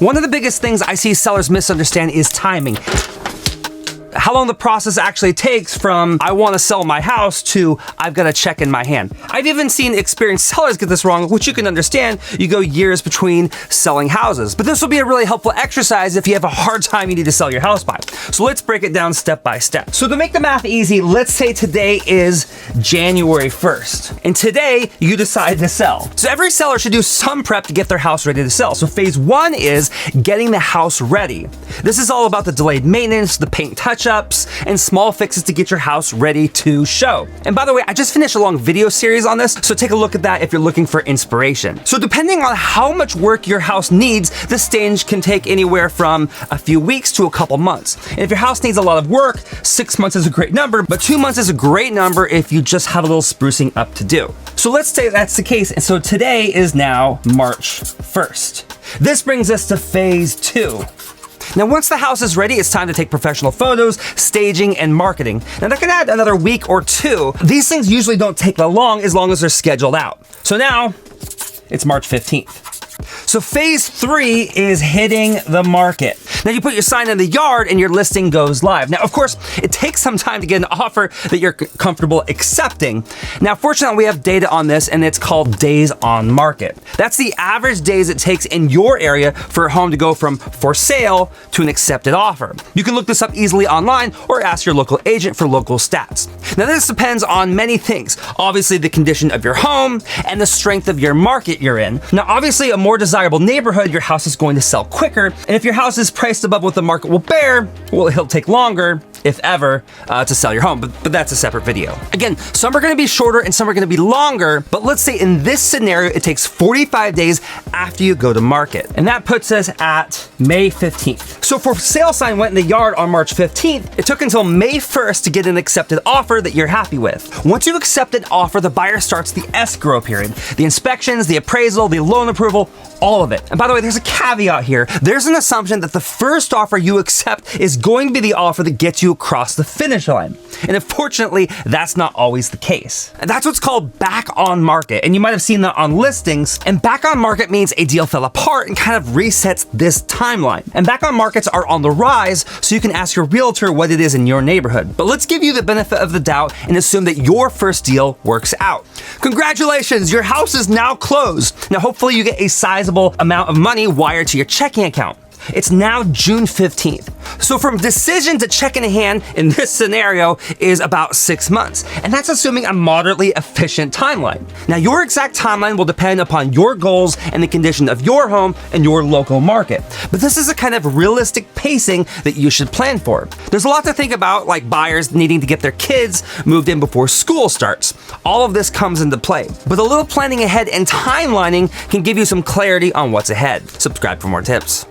One of the biggest things I see sellers misunderstand is timing. How long the process actually takes from I want to sell my house to I've got a check in my hand. I've even seen experienced sellers get this wrong, which you can understand. You go years between selling houses. But this will be a really helpful exercise if you have a hard time you need to sell your house by. So let's break it down step by step. So to make the math easy, let's say today is January 1st. And today you decide to sell. So every seller should do some prep to get their house ready to sell. So phase 1 is getting the house ready. This is all about the delayed maintenance, the paint touch-ups, and small fixes to get your house ready to show. And by the way, I just finished a long video series on this, so take a look at that if you're looking for inspiration. So depending on how much work your house needs, this stage can take anywhere from a few weeks to a couple months. And if your house needs a lot of work, 6 months is a great number, but 2 months is a great number if you just have a little sprucing up to do. So let's say that's the case. And so today is now March 1st. This brings us to phase 2. Now, once the house is ready, it's time to take professional photos, staging, and marketing. Now, that can add another week or 2. These things usually don't take that long as long as they're scheduled out. So now, it's March 15th. So phase 3 is hitting the market. Now you put your sign in the yard and your listing goes live. Now, of course, it takes some time to get an offer that you're comfortable accepting. Now, fortunately, we have data on this and it's called days on market. That's the average days it takes in your area for a home to go from for sale to an accepted offer. You can look this up easily online or ask your local agent for local stats. Now, this depends on many things. Obviously, the condition of your home and the strength of your market you're in. Now, obviously, a more desirable neighborhood, your house is going to sell quicker. And if your house is priced above what the market will bear, well, it'll take longer, if ever, to sell your home. But that's a separate video. Again, some are going to be shorter and some are going to be longer. But let's say in this scenario, it takes 45 days after you go to market. And that puts us at May 15th. So for sale sign went in the yard on March 15th, it took until May 1st to get an accepted offer that you're happy with. Once you accept an offer, the buyer starts the escrow period. The inspections, the appraisal, the loan approval, all of it. And by the way, there's a caveat here. There's an assumption that the first offer you accept is going to be the offer that gets you across the finish line. And unfortunately, that's not always the case. And that's what's called back on market. And you might have seen that on listings. And back on market means a deal fell apart and kind of resets this timeline. And back on markets are on the rise, so you can ask your realtor what it is in your neighborhood. But let's give you the benefit of the doubt and assume that your first deal works out. Congratulations, your house is now closed. Now, hopefully you get a sizable amount of money wired to your checking account. It's now June 15th. So from decision to check in hand in this scenario is about 6 months. And that's assuming a moderately efficient timeline. Now, your exact timeline will depend upon your goals and the condition of your home and your local market. But this is a kind of realistic pacing that you should plan for. There's a lot to think about, like buyers needing to get their kids moved in before school starts. All of this comes into play. But a little planning ahead and timelining can give you some clarity on what's ahead. Subscribe for more tips.